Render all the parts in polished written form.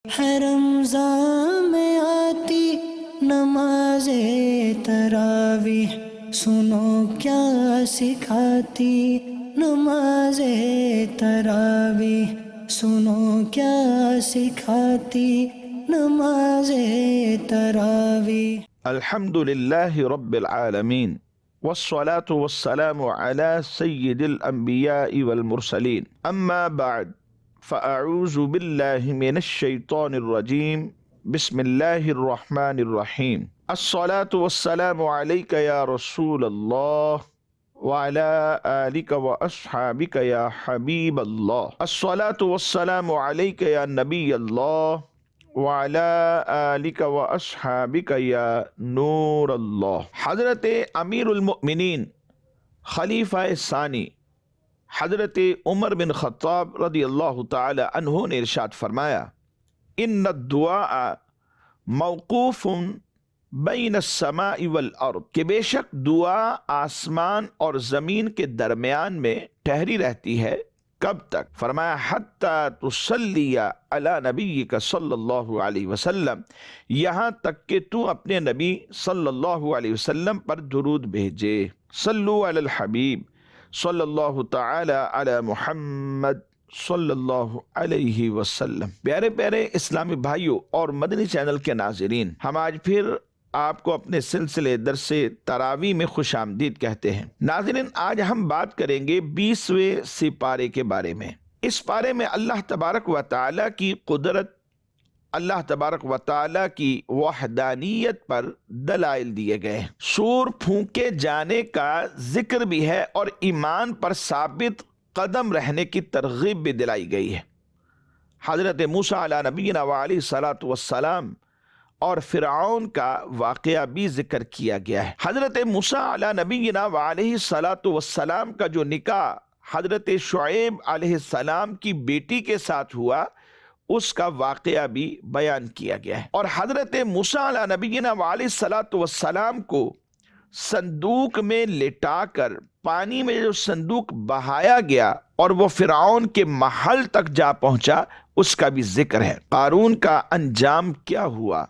ہے رمضان میں آتی نماز تراویح، سنو کیا سکھاتی نماز تراویح، سنو کیا سکھاتی نماز تراویح۔ الحمد لله رب العالمين والصلاة والسلام على سيد الأنبياء والمرسلين أما بعد فأعوذ بالله من الشيطان الرجيم بسم الله الرحمن الرحيم الصلاة والسلام عليك يا رسول الله وعلى آلك وأصحابك يا حبيب الله الصلاة والسلام عليك يا نبي الله وعلى آلك وأصحابك یا نور اللہ۔ حضرت امیر المؤمنین خلیفہ ثانی حضرت عمر بن خطاب رضی اللہ تعالی عنہ نے ارشاد فرمایا، ان الدعاء موقوف بین السماء والارض، کہ بے شک دعا آسمان اور زمین کے درمیان میں ٹھہری رہتی ہے۔ کب تک؟ فرمایا حتی تصلی علی نبیک صلی اللہ علیہ وسلم، یہاں تک کہ تو اپنے نبی صلی اللہ علیہ وسلم پر درود بھیجے۔ صلو علی الحبیب صلی اللہ تعالی علی محمد صلی اللہ علیہ وسلم۔ پیارے پیارے اسلامی بھائیوں اور مدنی چینل کے ناظرین، ہم آج پھر آپ کو اپنے سلسلے درس تراویح میں خوش آمدید کہتے ہیں۔ ناظرین، آج ہم بات کریں گے 20ویں سپارے کے بارے میں۔ اس پارے میں اللہ تبارک و تعالیٰ کی قدرت، اللہ تبارک و تعالیٰ کی وحدانیت پر دلائل دیے گئے ہیں۔ سور پھونکے جانے کا ذکر بھی ہے اور ایمان پر ثابت قدم رہنے کی ترغیب بھی دلائی گئی ہے۔ حضرت موسیٰ علیہ نبینا وعلیہ الصلاۃ والسلام اور فرعون کا واقعہ بھی ذکر کیا گیا ہے۔ حضرت موسیٰ علیہ نبینا وعلیہ الصلاۃ والسلام کا جو نکاح حضرت شعیب علیہ السلام کی بیٹی کے ساتھ ہوا، اس کا واقعہ بھی بیان کیا گیا ہے۔ اور حضرت موسیٰ علیہ نبینا وعلیہ الصلاۃ والسلام کو صندوق میں لٹا کر پانی میں جو صندوق بہایا گیا اور وہ فرعون کے محل تک جا پہنچا، اس کا بھی ذکر ہے۔ قارون کا انجام کیا ہوا،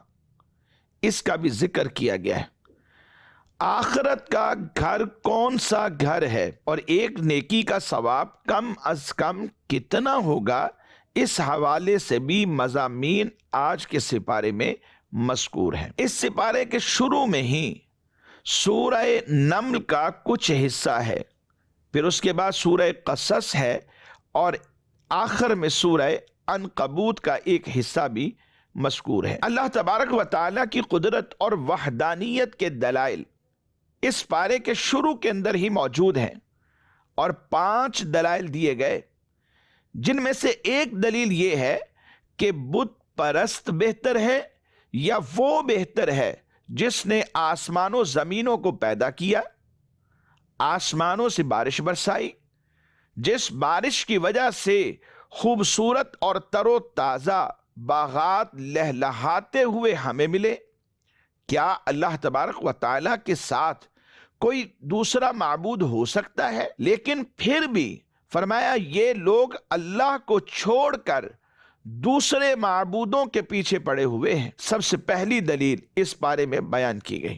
اس کا بھی ذکر کیا گیا ہے۔ آخرت کا گھر کون سا گھر ہے اور ایک نیکی کا ثواب کم از کم کتنا ہوگا، اس حوالے سے بھی مضامین آج کے سپارے میں مذکور ہیں۔ اس سپارے کے شروع میں ہی سورہ نمل کا کچھ حصہ ہے، پھر اس کے بعد سورہ قصص ہے اور آخر میں سورہ عنکبوت کا ایک حصہ بھی مذکور ہے۔ اللہ تبارک و تعالیٰ کی قدرت اور وحدانیت کے دلائل اس پارے کے شروع کے اندر ہی موجود ہیں، اور 5 دلائل دیے گئے، جن میں سے ایک دلیل یہ ہے کہ بت پرست بہتر ہے یا وہ بہتر ہے جس نے آسمان و زمینوں کو پیدا کیا، آسمانوں سے بارش برسائی، جس بارش کی وجہ سے خوبصورت اور تر و تازہ باغات لہلہاتے ہوئے ہمیں ملے۔ کیا اللہ تبارک و تعالیٰ کے ساتھ کوئی دوسرا معبود ہو سکتا ہے؟ لیکن پھر بھی فرمایا یہ لوگ اللہ کو چھوڑ کر دوسرے معبودوں کے پیچھے پڑے ہوئے ہیں۔ سب سے پہلی دلیل اس بارے میں بیان کی گئی۔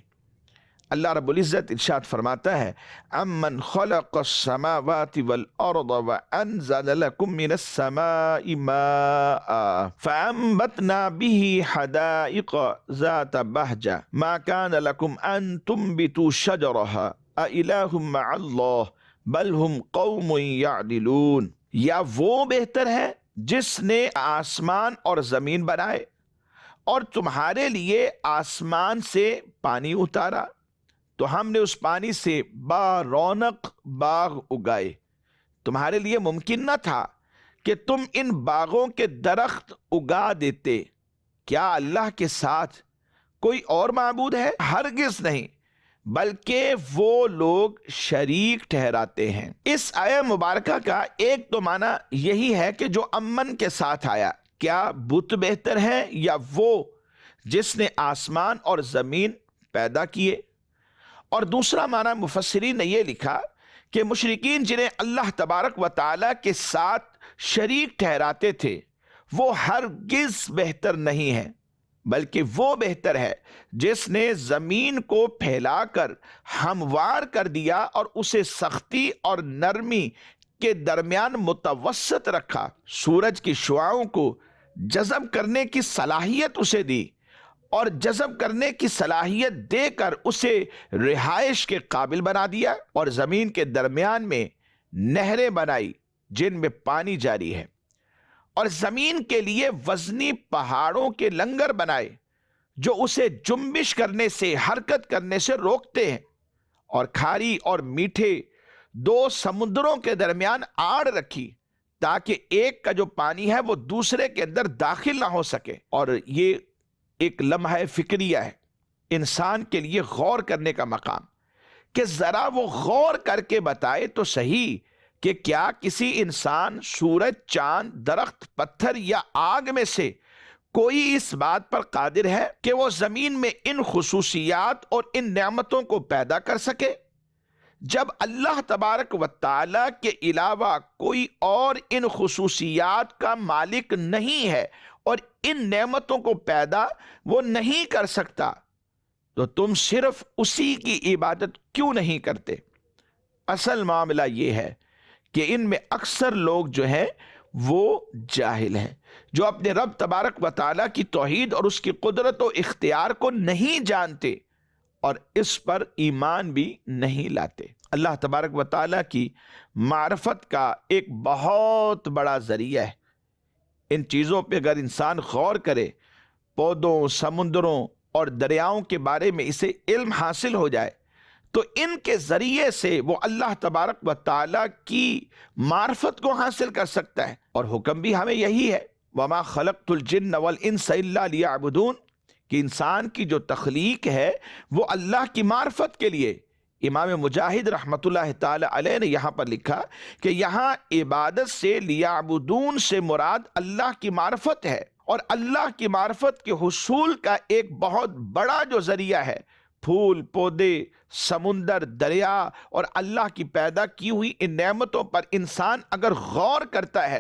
اللہ رب العزت ارشاد فرماتا ہے، امن خلق السماوات والارض وانزل لكم من السماء ماء فانبتنا به حدائق ذات بهجة ما كان لكم ان تنبتوا شجرها أإله مع الله بل هم قوم يعدلون۔ یا وہ بہتر ہے جس نے آسمان اور زمین بنائے اور تمہارے لیے آسمان سے پانی اتارا، تو ہم نے اس پانی سے با رونق باغ اگائے۔ تمہارے لیے ممکن نہ تھا کہ تم ان باغوں کے درخت اگا دیتے۔ کیا اللہ کے ساتھ کوئی اور معبود ہے؟ ہرگز نہیں، بلکہ وہ لوگ شریک ٹھہراتے ہیں۔ اس آیہ مبارکہ کا ایک تو معنی یہی ہے کہ جو امن کے ساتھ آیا، کیا بت بہتر ہے یا وہ جس نے آسمان اور زمین پیدا کیے؟ اور دوسرا معنی مفسرین نے یہ لکھا کہ مشرکین جنہیں اللہ تبارک و تعالیٰ کے ساتھ شریک ٹھہراتے تھے، وہ ہرگز بہتر نہیں ہے، بلکہ وہ بہتر ہے جس نے زمین کو پھیلا کر ہموار کر دیا اور اسے سختی اور نرمی کے درمیان متوسط رکھا، سورج کی شعاؤں کو جذب کرنے کی صلاحیت اسے دی اور جذب کرنے کی صلاحیت دے کر اسے رہائش کے قابل بنا دیا، اور زمین کے درمیان میں نہریں بنائی جن میں پانی جاری ہے، اور زمین کے لیے وزنی پہاڑوں کے لنگر بنائے جو اسے جنبش کرنے سے، حرکت کرنے سے روکتے ہیں، اور کھاری اور میٹھے دو سمندروں کے درمیان آڑ رکھی تاکہ ایک کا جو پانی ہے وہ دوسرے کے اندر داخل نہ ہو سکے۔ اور یہ ایک لمحہ فکریہ ہے، انسان کے لیے غور کرنے کا مقام، کہ ذرا وہ غور کر کے بتائے تو صحیح کہ کیا کسی انسان، سورج، چاند، درخت، پتھر یا آگ میں سے کوئی اس بات پر قادر ہے کہ وہ زمین میں ان خصوصیات اور ان نعمتوں کو پیدا کر سکے؟ جب اللہ تبارک و تعالی کے علاوہ کوئی اور ان خصوصیات کا مالک نہیں ہے اور ان نعمتوں کو پیدا وہ نہیں کر سکتا، تو تم صرف اسی کی عبادت کیوں نہیں کرتے؟ اصل معاملہ یہ ہے کہ ان میں اکثر لوگ جو ہیں وہ جاہل ہیں، جو اپنے رب تبارک و تعالیٰ کی توحید اور اس کی قدرت و اختیار کو نہیں جانتے اور اس پر ایمان بھی نہیں لاتے۔ اللہ تبارک و تعالیٰ کی معرفت کا ایک بہت بڑا ذریعہ ہے۔ ان چیزوں پہ اگر انسان غور کرے، پودوں، سمندروں اور دریاؤں کے بارے میں اسے علم حاصل ہو جائے، تو ان کے ذریعے سے وہ اللہ تبارک و تعالیٰ کی معرفت کو حاصل کر سکتا ہے، اور حکم بھی ہمیں یہی ہے، وَمَا خَلَقْتُ الْجِنَّ وَالْإِنسَ إِلَّا لِيَعْبُدُونَ، کہ انسان کی جو تخلیق ہے وہ اللہ کی معرفت کے لیے۔ امام مجاہد رحمت اللہ تعالی علیہ نے یہاں پر لکھا کہ یہاں عبادت سے لیعبدون سے مراد اللہ کی معرفت ہے، اور اللہ کی معرفت کے حصول کا ایک بہت بڑا جو ذریعہ ہے، پھول، پودے، سمندر، دریا اور اللہ کی پیدا کی ہوئی ان نعمتوں پر انسان اگر غور کرتا ہے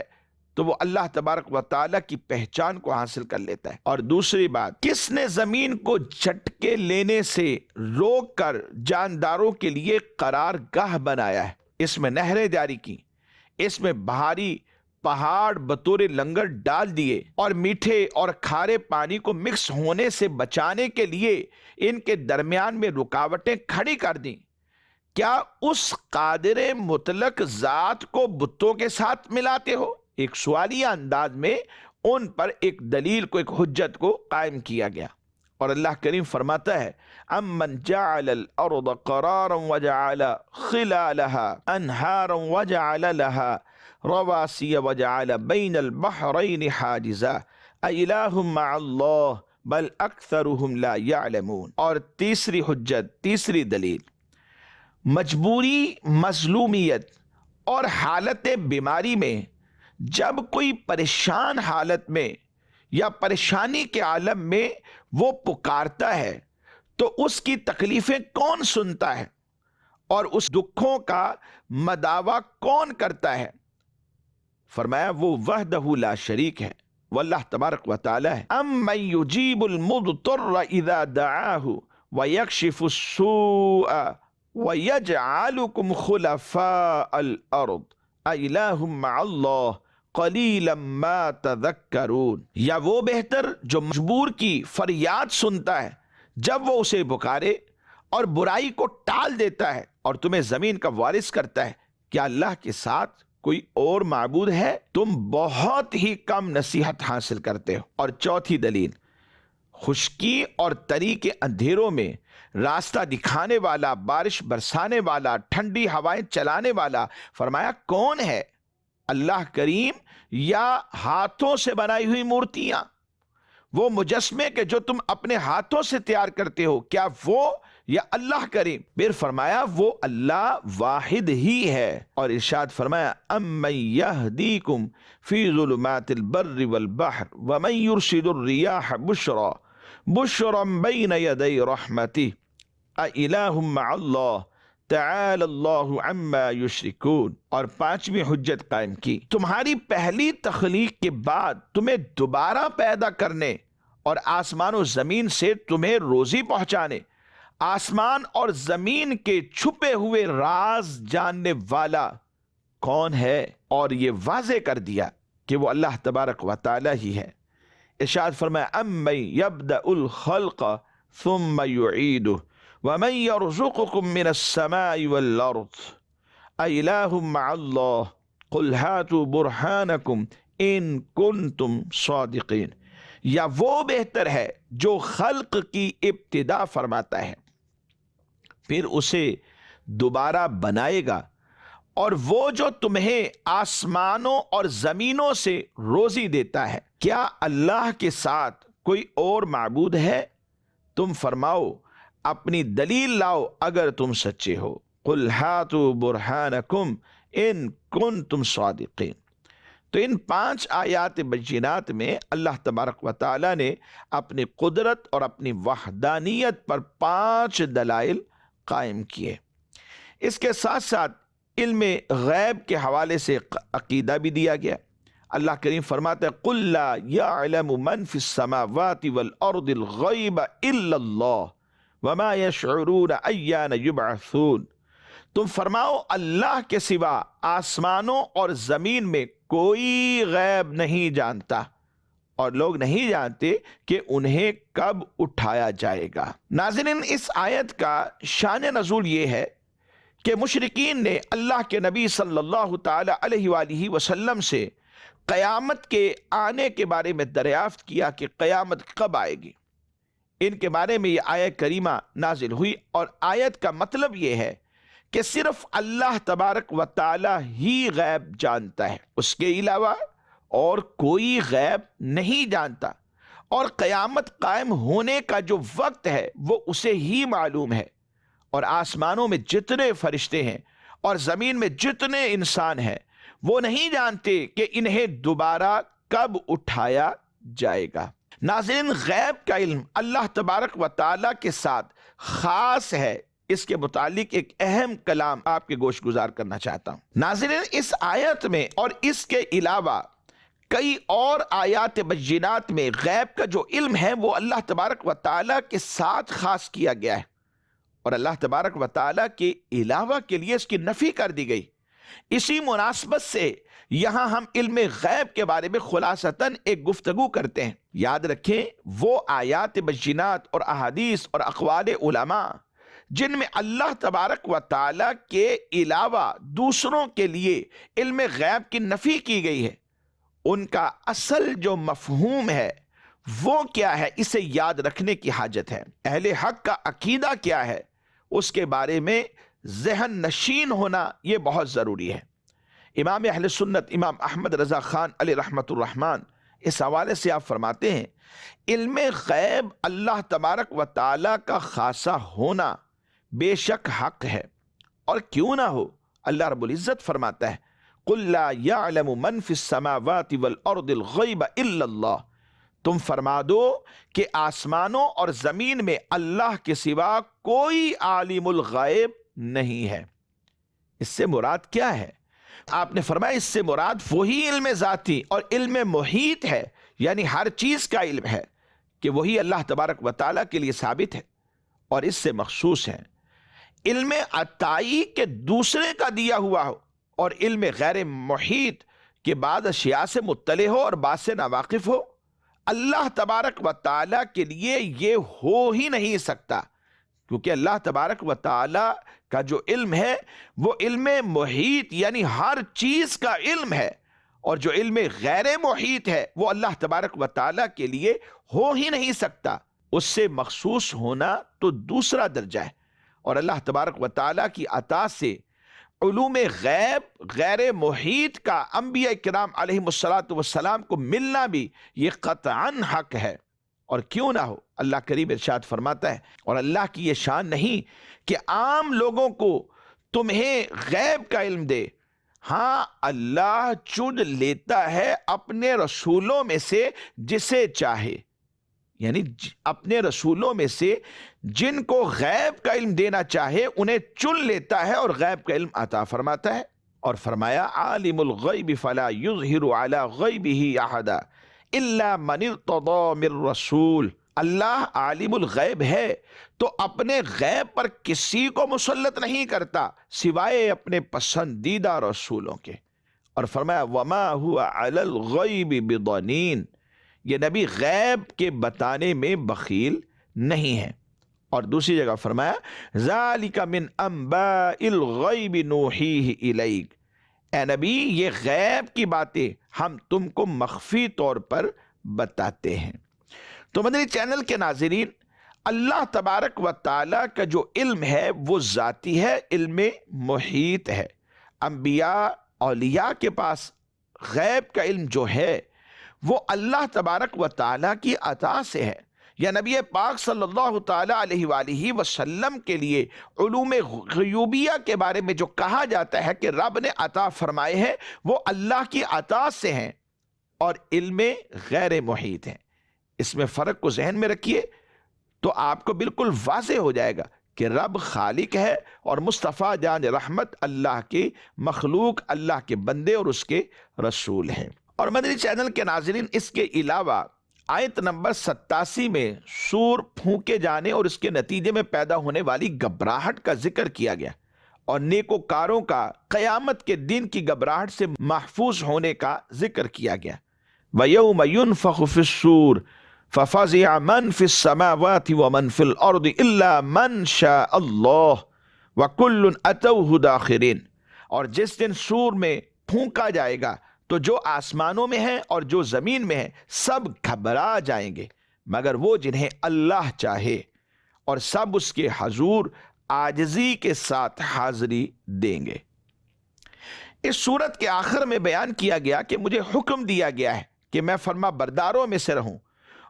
تو وہ اللہ تبارک و تعالیٰ کی پہچان کو حاصل کر لیتا ہے۔ اور دوسری بات، کس نے زمین کو جھٹکے لینے سے روک کر جانداروں کے لیے قرار گاہ بنایا ہے، اس میں نہریں جاری کی، اس میں بھاری پہاڑ بطور لنگر ڈال دیے، اور میٹھے اور کھارے پانی کو مکس ہونے سے بچانے کے لیے ان کے درمیان میں رکاوٹیں کھڑی کر دیں۔ کیا اس قادر مطلق ذات کو بتوں کے ساتھ ملاتے ہو؟ ایک سوالیہ انداز میں ان پر ایک دلیل کو، ایک حجت کو قائم کیا گیا۔ اور اللہ کریم فرماتا ہے امن جعل الارض قرارا وجعل خلالها انہارا وجعل لها رواسی وجعل بین البحرین حاجزا اِلہ مع اللہ بل اکثرهم لا يعلمون۔ اور تیسری حجت، تیسری دلیل، مجبوری، مظلومیت اور حالت بیماری میں جب کوئی پریشان حالت میں یا پریشانی کے عالم میں وہ پکارتا ہے تو اس کی تکلیفیں کون سنتا ہے اور اس دکھوں کا مداوا کون کرتا ہے؟ فرمایا وہ وحدہ لا شریک ہے، واللہ تبارک و تعالی ہے۔ امن یجیب المضطر اذا دعاہ ویکشف السوء ویجعلکم خلفاء الارض اِلہ مع اللہ قلیلا ما تذکرون۔ یا وہ بہتر جو مجبور کی فریاد سنتا ہے جب وہ اسے پکارے اور برائی کو ٹال دیتا ہے اور تمہیں زمین کا وارث کرتا ہے، کیا اللہ کے ساتھ کوئی اور معبود ہے؟ تم بہت ہی کم نصیحت حاصل کرتے ہو۔ اور چوتھی دلیل، خشکی اور تری کے اندھیروں میں راستہ دکھانے والا، بارش برسانے والا، ٹھنڈی ہوائیں چلانے والا، فرمایا کون ہے؟ اللہ کریم یا ہاتھوں سے بنائی ہوئی مورتیاں، وہ مجسمے کے جو تم اپنے ہاتھوں سے تیار کرتے ہو، کیا وہ یا اللہ کریم؟ پھر فرمایا وہ اللہ واحد ہی ہے۔ اور ارشاد فرمایا امن یہدیکم فی ظلمات البر والبحر ومن یرسل الریاح بشرا بین یدی رحمتہ اِلہ مع اللہ تعالی اللہ عما یشرکون، اور پانچویں حجت قائم کی، تمہاری پہلی تخلیق کے بعد تمہیں دوبارہ پیدا کرنے اور آسمان و زمین سے تمہیں روزی پہنچانے، آسمان اور زمین کے چھپے ہوئے راز جاننے والا کون ہے، اور یہ واضح کر دیا کہ وہ اللہ تبارک و تعالی ہی ہے۔ ارشاد فرمایا امن یبدأ الخلق ثم یعیدہ ومن یرزقکم من السماء والارض اِلٰہ مع اللہ قل ہاتوا برہانکم ان کنتم صادقین، یا وہ بہتر ہے جو خلق کی ابتدا فرماتا ہے پھر اسے دوبارہ بنائے گا، اور وہ جو تمہیں آسمانوں اور زمینوں سے روزی دیتا ہے، کیا اللہ کے ساتھ کوئی اور معبود ہے؟ تم فرماؤ اپنی دلیل لاؤ اگر تم سچے ہو۔ قل ہاتوا برہانکم ان کنتم صادقین۔ تو ان 5 آیات بینات میں اللہ تبارک و تعالی نے اپنی قدرت اور اپنی وحدانیت پر 5 دلائل قائم کیے۔ اس کے ساتھ ساتھ علم غیب کے حوالے سے عقیدہ بھی دیا گیا۔ اللہ کریم فرماتا ہے قل لا یعلم من فی السماوات والارض الغیب الا اللہ وما یشعرون ایان یبعثون، تم فرماؤ اللہ کے سوا آسمانوں اور زمین میں کوئی غیب نہیں جانتا، اور لوگ نہیں جانتے کہ انہیں کب اٹھایا جائے گا۔ ناظرین، اس آیت کا شان نزول یہ ہے کہ مشرکین نے اللہ کے نبی صلی اللہ تعالی علیہ وآلہ وسلم سے قیامت کے آنے کے بارے میں دریافت کیا کہ قیامت کب آئے گی۔ ان کے بارے میں یہ آیت کریمہ نازل ہوئی، اور آیت کا مطلب یہ ہے کہ صرف اللہ تبارک و تعالی ہی غیب جانتا ہے، اس کے علاوہ اور کوئی غیب نہیں جانتا، اور قیامت قائم ہونے کا جو وقت ہے وہ اسے ہی معلوم ہے، اور آسمانوں میں جتنے فرشتے ہیں اور زمین میں جتنے انسان ہیں وہ نہیں جانتے کہ انہیں دوبارہ کب اٹھایا جائے گا۔ ناظرین، غیب کا علم اللہ تبارک و تعالیٰ کے ساتھ خاص ہے، اس کے متعلق ایک اہم کلام آپ کے گوش گزار کرنا چاہتا ہوں۔ ناظرین، اس آیت میں اور اس کے علاوہ کئی اور آیات بینات میں غیب کا جو علم ہے وہ اللہ تبارک و تعالیٰ کے ساتھ خاص کیا گیا ہے، اور اللہ تبارک و تعالیٰ کے علاوہ کے لیے اس کی نفی کر دی گئی۔ اسی مناسبت سے یہاں ہم علم غیب کے بارے میں خلاصتاً ایک گفتگو کرتے ہیں۔ یاد رکھیں، وہ آیات بینات اور احادیث اور اقوال علماء جن میں اللہ تبارک و تعالیٰ کے علاوہ دوسروں کے لیے علم غیب کی نفی کی گئی ہے، ان کا اصل جو مفہوم ہے وہ کیا ہے، اسے یاد رکھنے کی حاجت ہے۔ اہل حق کا عقیدہ کیا ہے، اس کے بارے میں ذہن نشین ہونا یہ بہت ضروری ہے۔ امام اہل سنت امام احمد رضا خان علیہ رحمت الرحمن اس حوالے سے آپ فرماتے ہیں، علم غیب اللہ تبارک و تعالیٰ کا خاصہ ہونا بے شک حق ہے، اور کیوں نہ ہو۔ اللہ رب العزت فرماتا ہے قل لا یعلم من فی السماوات والارض الغیب الا اللہ، تم فرما دو کہ آسمانوں اور زمین میں اللہ کے سوا کوئی عالم الغیب نہیں ہے۔ اس سے مراد کیا ہے؟ آپ نے فرمایا اس سے مراد وہی علم ذاتی اور علم محیط ہے، یعنی ہر چیز کا علم ہے کہ وہی اللہ تبارک و تعالیٰ کے لیے ثابت ہے اور اس سے مخصوص ہے۔ علم عطائی کے دوسرے کا دیا ہوا ہو، اور علم غیر محیط کے بعد اشیاء سے مطلع ہو اور بعض سے ناواقف ہو، اللہ تبارک و تعالیٰ کے لیے یہ ہو ہی نہیں سکتا، کیونکہ اللہ تبارک و تعالیٰ کا جو علم ہے وہ علم محیط یعنی ہر چیز کا علم ہے، اور جو علم غیر محیط ہے وہ اللہ تبارک و تعالیٰ کے لیے ہو ہی نہیں سکتا۔ اس سے مخصوص ہونا تو دوسرا درجہ ہے، اور اللہ تبارک و تعالیٰ کی عطا سے علوم غیب غیر محیط کا انبیاء کرام علیہم السلام کو ملنا بھی یہ قطعاً حق ہے، اور کیوں نہ ہو۔ اللہ کریم ارشاد فرماتا ہے، اور اللہ کی یہ شان نہیں کہ عام لوگوں کو تمہیں غیب کا علم دے، ہاں اللہ چن لیتا ہے اپنے رسولوں میں سے جسے چاہے۔ یعنی اپنے رسولوں میں سے جن کو غیب کا علم دینا چاہے انہیں چن لیتا ہے اور غیب کا علم عطا فرماتا ہے. اور فرمایا عالم الغیب فلا یظہر علی غیبہ احدا الا من ارتضی من رسول. اللہ عالم الغیب ہے تو اپنے غیب پر کسی کو مسلط نہیں کرتا سوائے اپنے پسندیدہ رسولوں کے. اور فرمایا وما هو علی الغیب بضنین، یہ نبی غیب کے بتانے میں بخیل نہیں ہے. اور دوسری جگہ فرمایا ذالک من انباء الغیب نوحیہ الیک، اے نبی یہ غیب کی باتیں ہم تم کو مخفی طور پر بتاتے ہیں. تو مدنی چینل کے ناظرین، اللہ تبارک و تعالیٰ کا جو علم ہے وہ ذاتی ہے، علم محیط ہے. انبیاء اولیاء کے پاس غیب کا علم جو ہے وہ اللہ تبارک و تعالیٰ کی عطا سے ہے. یا نبی پاک صلی اللہ تعالیٰ علیہ وآلہ وسلم کے لیے علوم غیوبیہ کے بارے میں جو کہا جاتا ہے کہ رب نے عطا فرمائے ہیں وہ اللہ کی عطا سے ہیں اور علم غیر محیط ہیں. اس میں فرق کو ذہن میں رکھیے تو آپ کو بالکل واضح ہو جائے گا کہ رب خالق ہے اور مصطفیٰ جان رحمت اللہ کی مخلوق، اللہ کے بندے اور اس کے رسول ہیں. اور مدنی چینل کے ناظرین، اس کے علاوہ آیت نمبر 87 میں سور پھونکے جانے اور اس کے نتیجے میں پیدا ہونے والی گھبراہٹ کا ذکر کیا گیا اور نیکوکاروں کا قیامت کے دن کی گھبراہٹ سے محفوظ ہونے کا ذکر کیا گیا. وَيَوْمَ يُنفَخُ فِي الصُّورِ فَفَزِعَ مَنْ فِي السَّمَاوَاتِ وَمَنْ فِي الْأَرْضِ إِلَّا مَنْ شَاءَ اللَّهُ وَكُلٌّ أَتَوْهُ دَاخِرِينَ. اور جس دن سور میں پھونکا جائے گا تو جو آسمانوں میں ہیں اور جو زمین میں ہیں سب گھبرا جائیں گے مگر وہ جنہیں اللہ چاہے، اور سب اس کے حضور عاجزی کے ساتھ حاضری دیں گے. اس سورت کے آخر میں بیان کیا گیا کہ مجھے حکم دیا گیا ہے کہ میں فرما برداروں میں سے رہوں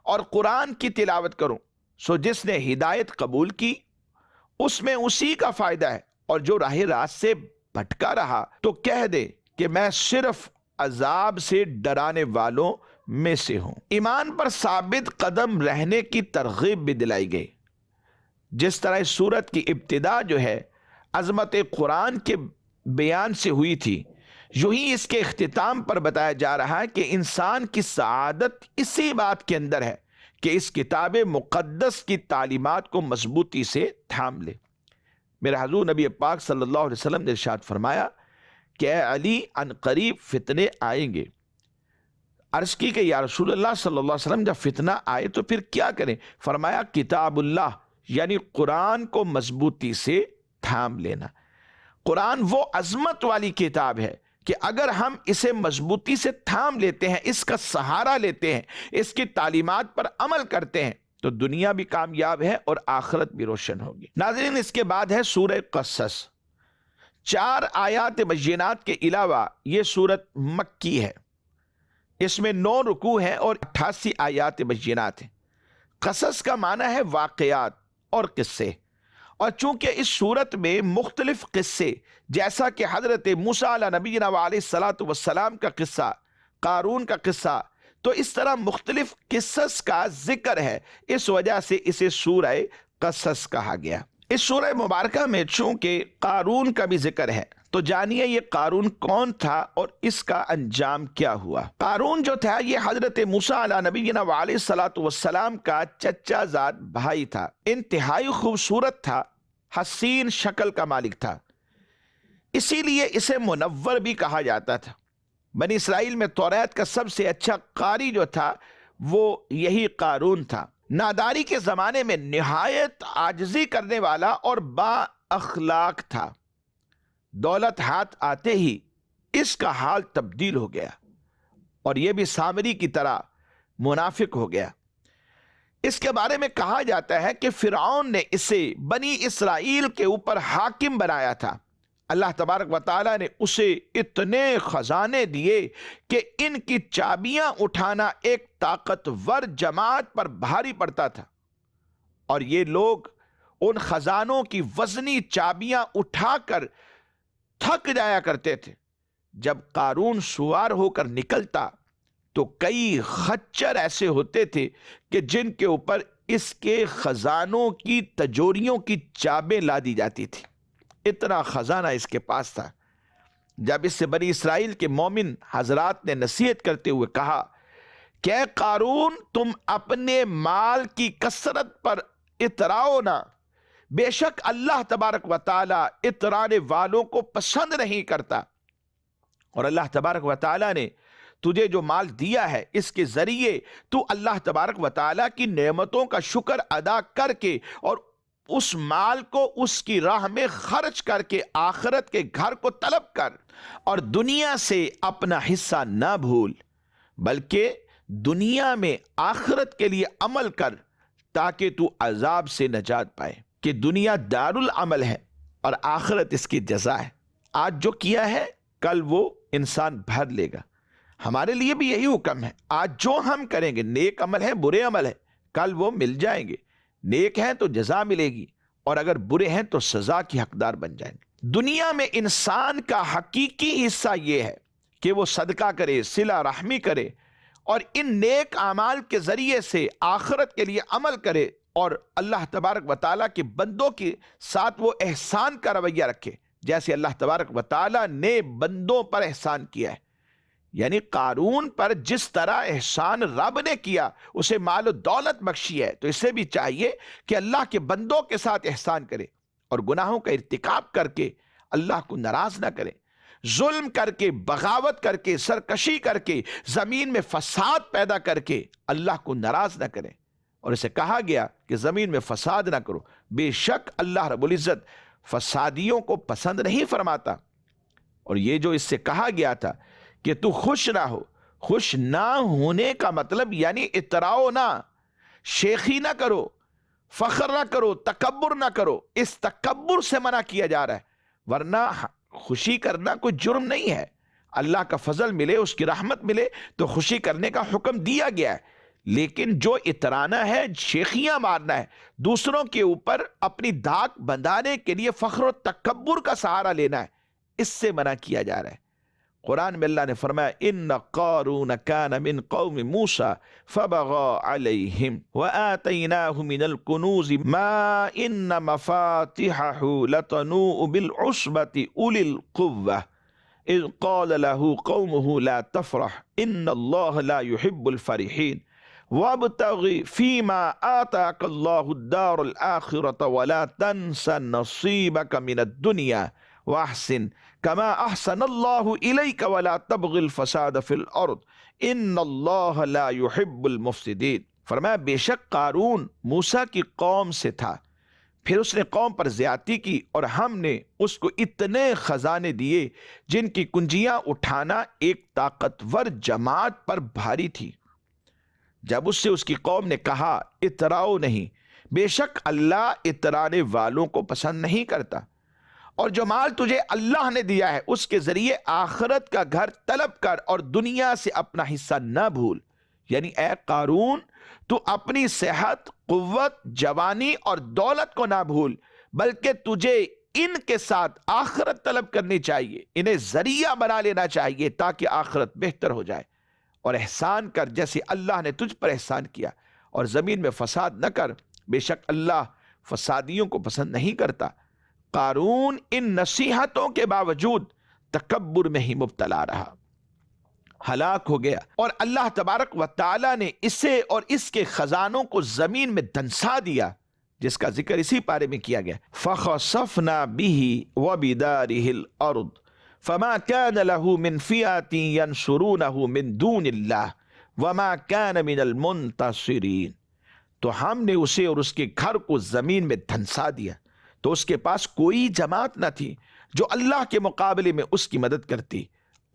اور قرآن کی تلاوت کروں. سو جس نے ہدایت قبول کی اس میں اسی کا فائدہ ہے، اور جو راہ راست سے بھٹکا رہا تو کہہ دے کہ میں صرف عذاب سے ڈرانے والوں میں سے ہوں. ایمان پر ثابت قدم رہنے کی ترغیب بھی دلائی گئی. جس طرح اس سورت کی ابتدا جو ہے عظمت قرآن کے بیان سے ہوئی تھی، یوں ہی اس کے اختتام پر بتایا جا رہا ہے کہ انسان کی سعادت اسی بات کے اندر ہے کہ اس کتاب مقدس کی تعلیمات کو مضبوطی سے تھام لے. میرے حضور نبی پاک صلی اللہ علیہ وسلم نے ارشاد فرمایا کہ اے علی ان قریب فتنے آئیں گے. عرض کی کہ یا رسول اللہ صلی اللہ علیہ وسلم جب فتنہ آئے تو پھر کیا کریں؟ فرمایا کتاب اللہ، یعنی قرآن کو مضبوطی سے تھام لینا. قرآن وہ عظمت والی کتاب ہے کہ اگر ہم اسے مضبوطی سے تھام لیتے ہیں، اس کا سہارا لیتے ہیں، اس کی تعلیمات پر عمل کرتے ہیں تو دنیا بھی کامیاب ہے اور آخرت بھی روشن ہوگی. ناظرین، اس کے بعد ہے سورہ قصص. 4 آیات بینات کے علاوہ یہ سورت مکی ہے. اس میں 9 رکوع ہیں اور 88 آیات بینات ہیں. قصص کا معنی ہے واقعات اور قصے، اور چونکہ اس صورت میں مختلف قصے جیسا کہ حضرت موسیٰ علیہ نبینا علیہ الصلاۃ والسلام کا قصہ، قارون کا قصہ، تو اس طرح مختلف قصص کا ذکر ہے، اس وجہ سے اسے سورہ قصص کہا گیا. اس سورہ مبارکہ میں چونکہ قارون کا بھی ذکر ہے تو جانیے یہ قارون کون تھا اور اس کا انجام کیا ہوا. قارون جو تھا یہ حضرت موسیٰ علیہ نبینا علیہ الصلاۃ والسلام کا چچا زاد بھائی تھا. انتہائی خوبصورت تھا، حسین شکل کا مالک تھا، اسی لیے اسے منور بھی کہا جاتا تھا. بنی اسرائیل میں توریت کا سب سے اچھا قاری جو تھا وہ یہی قارون تھا. ناداری کے زمانے میں نہایت عاجزی کرنے والا اور با اخلاق تھا. دولت ہاتھ آتے ہی اس کا حال تبدیل ہو گیا اور یہ بھی سامری کی طرح منافق ہو گیا. اس کے بارے میں کہا جاتا ہے کہ فرعون نے اسے بنی اسرائیل کے اوپر حاکم بنایا تھا. اللہ تبارک و تعالیٰ نے اسے اتنے خزانے دیے کہ ان کی چابیاں اٹھانا ایک طاقتور جماعت پر بھاری پڑتا تھا، اور یہ لوگ ان خزانوں کی وزنی چابیاں اٹھا کر تھک جایا کرتے تھے. جب قارون سوار ہو کر نکلتا تو کئی خچر ایسے ہوتے تھے کہ جن کے اوپر اس کے خزانوں کی تجوریوں کی چابیں لا دی جاتی تھی، اتنا خزانہ اس کے پاس تھا۔ جب اس سے بنی اسرائیل کے مومن حضرات نے نصیحت کرتے ہوئے کہا کہ اے قارون، تم اپنے مال کی کثرت پر اتراؤ نہ، بے شک اللہ تبارک و تعالی اترانے والوں کو پسند نہیں کرتا، اور اللہ تبارک و تعالی نے تجھے جو مال دیا ہے اس کے ذریعے تو اللہ تبارک و تعالی کی نعمتوں کا شکر ادا کر کے اور اس مال کو اس کی راہ میں خرچ کر کے آخرت کے گھر کو طلب کر، اور دنیا سے اپنا حصہ نہ بھول، بلکہ دنیا میں آخرت کے لیے عمل کر تاکہ تو عذاب سے نجات پائے، کہ دنیا دار العمل ہے اور آخرت اس کی جزا ہے۔ آج جو کیا ہے کل وہ انسان بھر لے گا۔ ہمارے لیے بھی یہی حکم ہے، آج جو ہم کریں گے، نیک عمل ہے برے عمل ہے، کل وہ مل جائیں گے، نیک ہیں تو جزا ملے گی، اور اگر برے ہیں تو سزا کی حقدار بن جائیں گے۔ دنیا میں انسان کا حقیقی حصہ یہ ہے کہ وہ صدقہ کرے، صلہ رحمی کرے، اور ان نیک اعمال کے ذریعے سے آخرت کے لیے عمل کرے، اور اللہ تبارک و تعالیٰ کے بندوں کے ساتھ وہ احسان کا رویہ رکھے، جیسے اللہ تبارک و تعالیٰ نے بندوں پر احسان کیا ہے۔ یعنی قارون پر جس طرح احسان رب نے کیا، اسے مال و دولت بخشی ہے، تو اسے بھی چاہیے کہ اللہ کے بندوں کے ساتھ احسان کرے اور گناہوں کا ارتکاب کر کے اللہ کو ناراض نہ کرے، ظلم کر کے، بغاوت کر کے، سرکشی کر کے، زمین میں فساد پیدا کر کے اللہ کو ناراض نہ کرے۔ اور اسے کہا گیا کہ زمین میں فساد نہ کرو، بے شک اللہ رب العزت فسادیوں کو پسند نہیں فرماتا۔ اور یہ جو اس سے کہا گیا تھا کہ تو خوش نہ ہو، خوش نہ ہونے کا مطلب یعنی اتراؤ نہ، شیخی نہ کرو، فخر نہ کرو، تکبر نہ کرو، اس تکبر سے منع کیا جا رہا ہے، ورنہ خوشی کرنا کوئی جرم نہیں ہے۔ اللہ کا فضل ملے، اس کی رحمت ملے تو خوشی کرنے کا حکم دیا گیا ہے، لیکن جو اترانا ہے، شیخیاں مارنا ہے، دوسروں کے اوپر اپنی دھاک بندھانے کے لیے فخر و تکبر کا سہارا لینا ہے، اس سے منع کیا جا رہا ہے۔ قرآن میں اللہ نے فرمایا ان قارون کان من قوم موسیٰ فبغى علیہم وآتیناہ من الکنوز ما ان مفاتحہ لتنوء بالعصبة اولی القوة اذ قال له قومه لا تفرح ان اللہ لا يحب الفرحین وابتغ فیما آتاک اللہ الدار الآخرة ولا تنس نصیبک من الدنیا وَأَحْسِن كَمَا أَحْسَنَ اللَّهُ إِلَيْكَ وَلَا تَبْغِ الْفَسَادَ فِي الْأَرْضِ إِنَّ اللَّهَ لَا يُحِبُّ الْمُفْسِدِينَ۔ فرمایا بے شک قارون موسیٰ کی قوم سے تھا، پھر اس نے قوم پر زیادتی کی، اور ہم نے اس کو اتنے خزانے دیے جن کی کنجیاں اٹھانا ایک طاقتور جماعت پر بھاری تھی۔ جب اس سے اس کی قوم نے کہا اتراؤ نہیں، بے شک اللہ اترانے والوں کو پسند نہیں کرتا، اور جو مال تجھے اللہ نے دیا ہے اس کے ذریعے آخرت کا گھر طلب کر اور دنیا سے اپنا حصہ نہ بھول۔ یعنی اے قارون، تو اپنی صحت، قوت، جوانی اور دولت کو نہ بھول، بلکہ تجھے ان کے ساتھ آخرت طلب کرنی چاہیے، انہیں ذریعہ بنا لینا چاہیے تاکہ آخرت بہتر ہو جائے، اور احسان کر جیسے اللہ نے تجھ پر احسان کیا، اور زمین میں فساد نہ کر، بے شک اللہ فسادیوں کو پسند نہیں کرتا۔ قارون ان نصیحتوں کے باوجود تکبر میں ہی مبتلا رہا، ہلاک ہو گیا، اور اللہ تبارک و تعالی نے اسے اور اس کے خزانوں کو زمین میں دنسا دیا، جس کا ذکر اسی پارے میں کیا گیا فَخَسَفْنَا بِهِ وَبِدَارِهِ الْأَرْضِ فَمَا كَانَ لَهُ مِنْ فِئَةٍ يَنْصُرُونَهُ مِنْ دُونِ اللَّهِ وَمَا كَانَ مِنَ الْمُنْتَصِرِينَ۔ تو ہم نے اسے اور اس کے گھر کو زمین میں دھنسا دیا، تو اس کے پاس کوئی جماعت نہ تھی جو اللہ کے مقابلے میں اس کی مدد کرتی،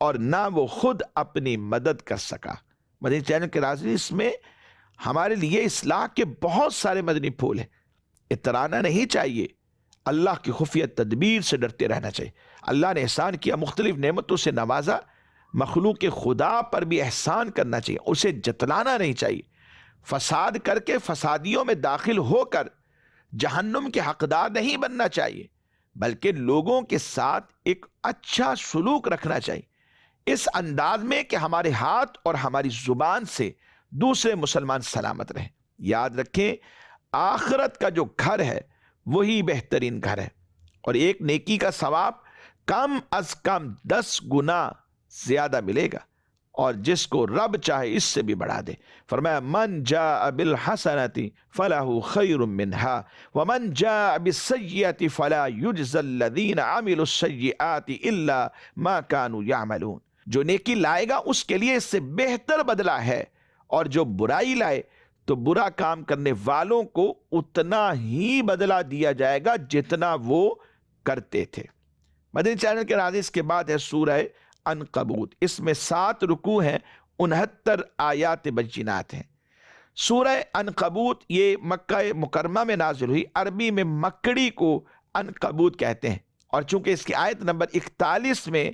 اور نہ وہ خود اپنی مدد کر سکا۔ مدنی چینل کے ناظرین، اس میں ہمارے لیے اصلاح کے بہت سارے مدنی پھول ہیں۔ اترانا نہیں چاہیے، اللہ کی خفیہ تدبیر سے ڈرتے رہنا چاہیے۔ اللہ نے احسان کیا، مختلف نعمتوں سے نوازا، مخلوق خدا پر بھی احسان کرنا چاہیے، اسے جتلانا نہیں چاہیے۔ فساد کر کے فسادیوں میں داخل ہو کر جہنم کے حقدار نہیں بننا چاہیے، بلکہ لوگوں کے ساتھ ایک اچھا سلوک رکھنا چاہیے، اس انداز میں کہ ہمارے ہاتھ اور ہماری زبان سے دوسرے مسلمان سلامت رہیں۔ یاد رکھیں آخرت کا جو گھر ہے وہی بہترین گھر ہے، اور ایک نیکی کا ثواب کم از کم 10 گنا زیادہ ملے گا، اور جس کو رب چاہے اس سے بھی بڑھا دے۔ فرمایا من جاء بالحسنۃ فلہ خیر منہا ومن جاء بالسیئۃ فلا یجزی الذین عملوا السیئات الا ما كانوا یعملون۔ جو نیکی لائے گا اس کے لیے اس سے بہتر بدلہ ہے، اور جو برائی لائے تو برا کام کرنے والوں کو اتنا ہی بدلہ دیا جائے گا جتنا وہ کرتے تھے۔ مدنی چینل کے ناظرین، اس کے بعد ہے سورہ عنکبوت۔ اس میں 7 رکوع ہیں، 69 آیات بینات ہیں۔ سورہ عنکبوت یہ مکہ مکرمہ میں نازل ہوئی۔ عربی میں مکڑی کو عنکبوت کہتے ہیں، اور چونکہ اس کی آیت نمبر 41 میں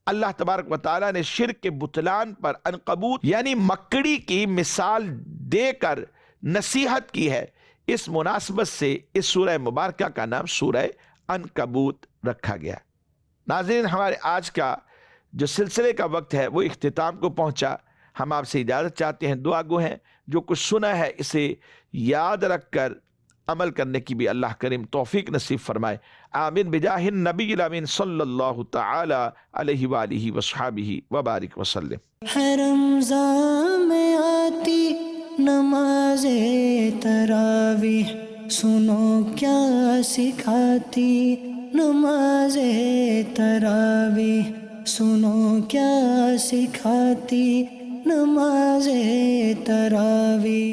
اللہ تبارک و تعالیٰ نے شرک کے بطلان پر عنکبوت یعنی مکڑی کی مثال دے کر نصیحت کی ہے، اس مناسبت سے اس سورہ مبارکہ کا نام سورہ عنکبوت رکھا گیا۔ ناظرین، ہمارے آج کا جو سلسلے کا وقت ہے وہ اختتام کو پہنچا۔ ہم آپ سے اجازت چاہتے ہیں، دعا گو ہیں جو کچھ سنا ہے اسے یاد رکھ کر عمل کرنے کی بھی اللہ کریم توفیق نصیب فرمائے۔ آمین بجاہ النبی الامین صلی اللہ تعالی علیہ وآلہ وصحبہ وبارک وسلم۔ ہے رمضان میں آتی نماز تراویح، سنو کیا سکھاتی نماز تراویح، سنو کیا سکھاتی نماز تراویح۔